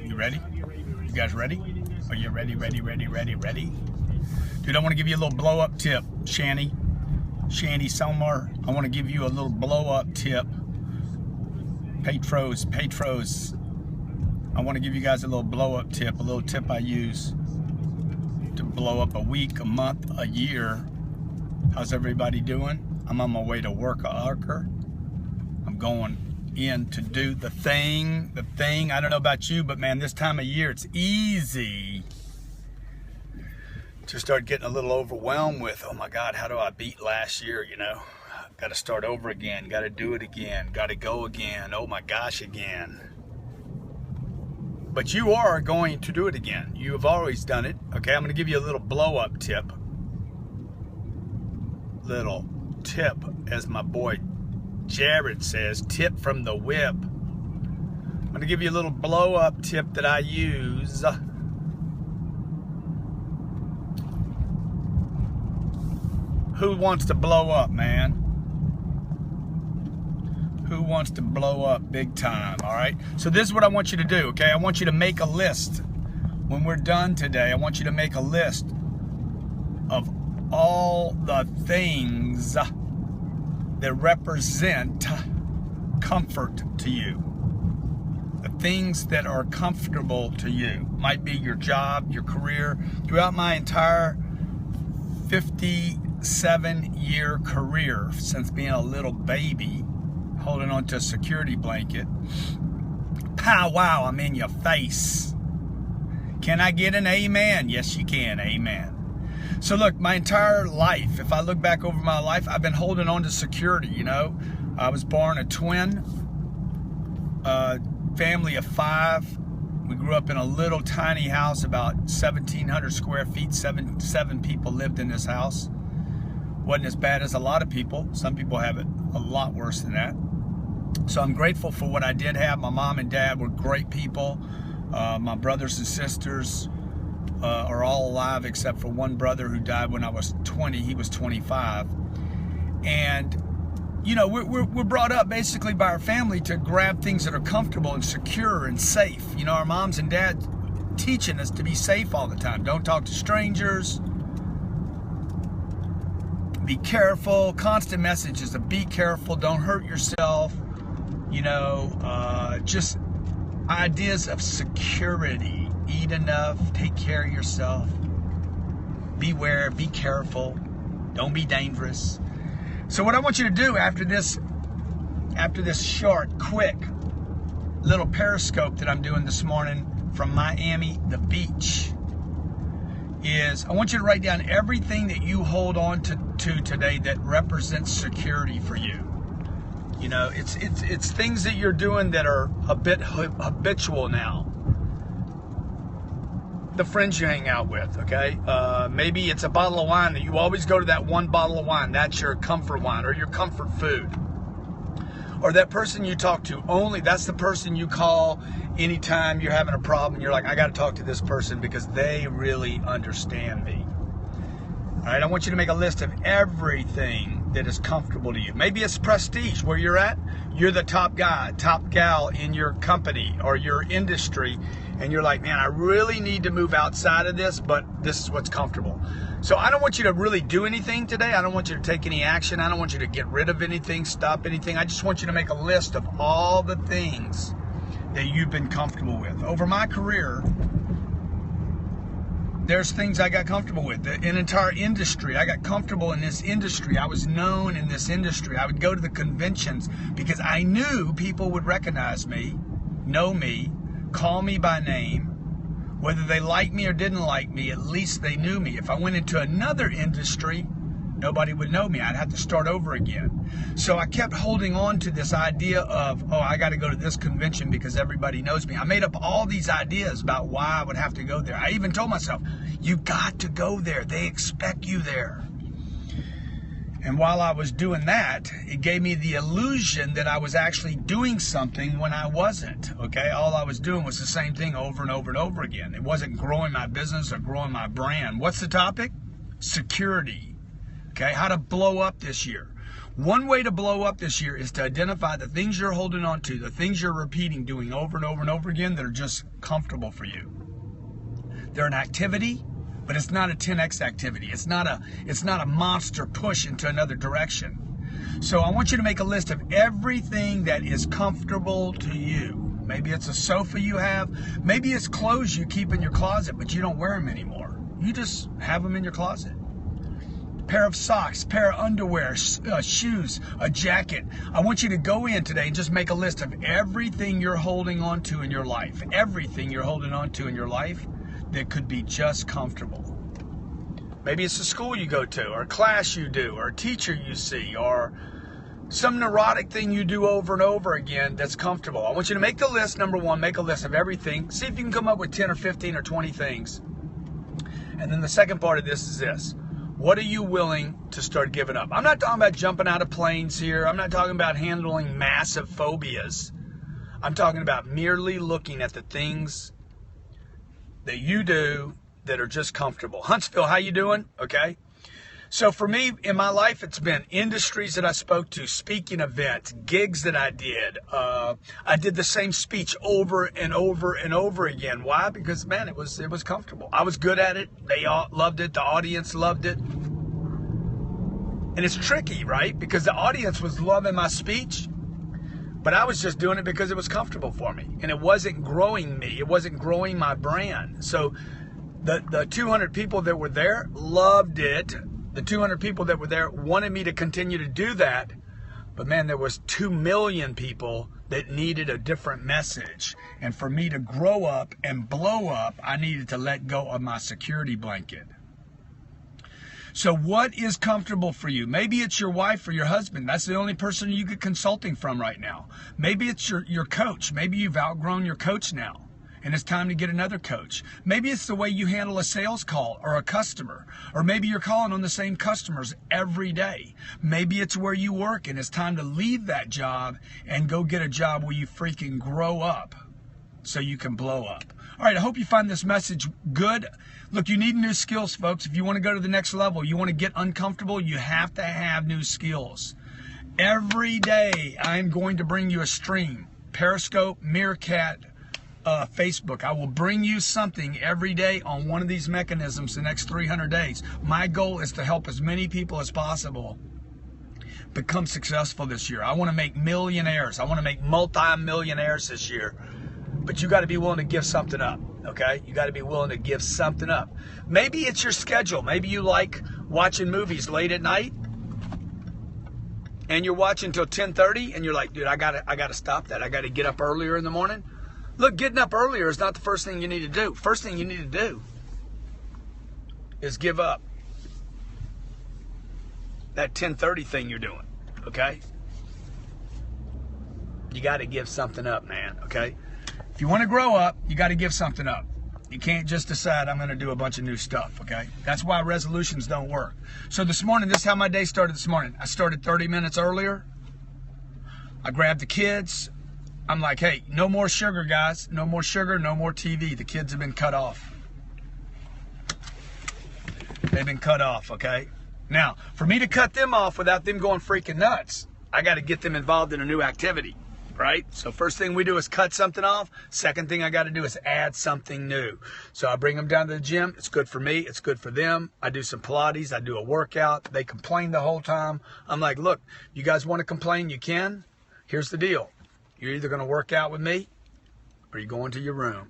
You ready? You guys ready? Are you ready? Dude, I want to give you a little blow-up tip, Shandy Selmar. I want to give you a little blow-up tip. Petros. I want to give you guys a little blow-up tip, a little tip I use to blow up a week, a month, a year. How's everybody doing? I'm on my way to work I'm going in to do the thing. I don't know about you, but man, this time of year, it's easy to start getting a little overwhelmed with, oh my God, how do I beat last year, you know? Got to start over again, got to do it again, got to go again, oh my gosh, again. But you are going to do it again. You have always done it. Okay, I'm going to give you a little blow-up tip. Little tip, as my boy Jared says, tip from the whip. I'm going to give you a little blow-up tip that I use. Who wants to blow up, man? Who wants to blow up big time, all right? So this is what I want you to do, okay? I want you to make a list. When we're done today, I want you to make a list of all the things that represent comfort to you. The things that are comfortable to you. Might be your job, your career. Throughout my entire 57-year career, since being a little baby, holding on to a security blanket. Pow wow, I'm in your face. Can I get an amen? Yes, you can, amen. So look, my entire life, if I look back over my life, I've been holding on to security, you know. I was born a twin, family of 5. We grew up in a little tiny house, about 1,700 square feet, seven people lived in this house. Wasn't as bad as a lot of people. Some people have it a lot worse than that. So I'm grateful for what I did have. My mom and dad were great people. My brothers and sisters are all alive except for one brother who died when I was 20. He was 25. And, you know, we're brought up basically by our family to grab things that are comfortable and secure and safe. You know, our moms and dads teaching us to be safe all the time. Don't talk to strangers. Be careful. Constant messages of be careful. Don't hurt yourself. You know, just ideas of security. Eat enough. Take care of yourself. Beware. Be careful. Don't be dangerous. So what I want you to do after this short, quick little Periscope that I'm doing this morning from Miami, the beach, is I want you to write down everything that you hold on to today that represents security for you. You know, it's things that you're doing that are a bit habitual now. The friends you hang out with, okay? Maybe it's a bottle of wine that you always go to that one bottle of wine. That's your comfort wine or your comfort food. Or that person you talk to only, that's the person you call anytime you're having a problem. You're like, I got to talk to this person because they really understand me. All right, I want you to make a list of everything that is comfortable to you. Maybe it's prestige where you're at. You're the top guy, top gal in your company or your industry. And you're like, man, I really need to move outside of this, but this is what's comfortable. So I don't want you to really do anything today. I don't want you to take any action. I don't want you to get rid of anything, stop anything. I just want you to make a list of all the things that you've been comfortable with. Over my career, there's things I got comfortable with. An entire industry. I got comfortable in this industry. I was known in this industry. I would go to the conventions because I knew people would recognize me, know me, call me by name. Whether they liked me or didn't like me, at least they knew me. If I went into another industry, nobody would know me. I'd have to start over again. So I kept holding on to this idea of, oh, I got to go to this convention because everybody knows me. I made up all these ideas about why I would have to go there. I even told myself, you got to go there. They expect you there. And while I was doing that, it gave me the illusion that I was actually doing something when I wasn't, okay? All I was doing was the same thing over and over and over again. It wasn't growing my business or growing my brand. What's the topic? Security, okay? How to blow up this year. One way to blow up this year is to identify the things you're holding on to, the things you're repeating, doing over and over and over again that are just comfortable for you. They're an activity, but it's not a 10x activity. It's not a monster push into another direction. So I want you to make a list of everything that is comfortable to you. Maybe it's a sofa you have. Maybe it's clothes you keep in your closet, but you don't wear them anymore. You just have them in your closet. Pair of socks, pair of underwear, shoes, a jacket. I want you to go in today and just make a list of everything you're holding on to in your life. Everything you're holding on to in your life that could be just comfortable. Maybe it's a school you go to, or a class you do, or a teacher you see, or some neurotic thing you do over and over again that's comfortable. I want you to make the list. Number one, make a list of everything. See if you can come up with 10 or 15 or 20 things. And then the second part of this is this. What are you willing to start giving up? I'm not talking about jumping out of planes here. I'm not talking about handling massive phobias. I'm talking about merely looking at the things that you do that are just comfortable. Huntsville, how you doing? Okay. So for me, in my life, it's been industries that I spoke to, speaking events, gigs that I did. I did the same speech over and over and over again. Why? Because, man, it was comfortable. I was good at it. They all loved it. The audience loved it. And it's tricky, right? Because the audience was loving my speech, but I was just doing it because it was comfortable for me. And it wasn't growing me. It wasn't growing my brand. So the 200 people that were there loved it. The 200 people that were there wanted me to continue to do that. But man, there was 2 million people that needed a different message. And for me to grow up and blow up, I needed to let go of my security blanket. So what is comfortable for you? Maybe it's your wife or your husband. That's the only person you get consulting from right now. Maybe it's your coach. Maybe you've outgrown your coach now, and it's time to get another coach. Maybe it's the way you handle a sales call or a customer. Or maybe you're calling on the same customers every day. Maybe it's where you work and it's time to leave that job and go get a job where you freaking grow up so you can blow up. All right, I hope you find this message good. Look, you need new skills, folks. If you want to go to the next level, you want to get uncomfortable, you have to have new skills. Every day, I'm going to bring you a stream. Periscope, Meerkat, Facebook. I will bring you something every day on one of these mechanisms the next 300 days. My goal is to help as many people as possible become successful this year. I want to make millionaires. I want to make multi-millionaires this year. But you got to be willing to give something up, okay? You got to be willing to give something up. Maybe it's your schedule. Maybe you like watching movies late at night and you're watching till 10:30 and you're like, dude, I got to stop that. I got to get up earlier in the morning. Look, getting up earlier is not the first thing you need to do. First thing you need to do is give up that 10:30 thing you're doing, okay? You got to give something up, man, okay? If you want to grow up, you got to give something up. You can't just decide I'm going to do a bunch of new stuff, okay? That's why resolutions don't work. So this morning, this is how my day started this morning. I started 30 minutes earlier. I grabbed the kids. I'm like, hey, no more sugar, guys. No more sugar, no more TV. The kids have been cut off. They've been cut off, okay? Now, for me to cut them off without them going freaking nuts, I got to get them involved in a new activity, right? So first thing we do is cut something off. Second thing I got to do is add something new. So I bring them down to the gym. It's good for me. It's good for them. I do some Pilates. I do a workout. They complain the whole time. I'm like, look, you guys want to complain? You can. Here's the deal. You're either going to work out with me or you're going to your room.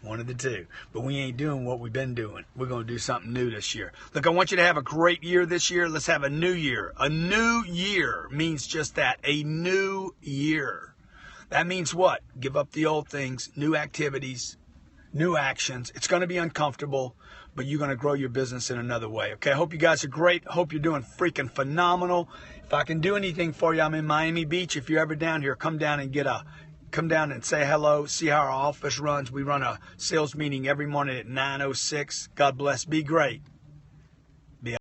One of the two. But we ain't doing what we've been doing. We're going to do something new this year. Look, I want you to have a great year this year. Let's have a new year. A new year means just that. A new year. That means what? Give up the old things, new activities, new actions. It's going to be uncomfortable, but you're going to grow your business in another way. Okay, I hope you guys are great. I hope you're doing freaking phenomenal. If I can do anything for you, I'm in Miami Beach. If you're ever down here, come down and say hello, see how our office runs. We run a sales meeting every morning at 9:06. God bless. Be great.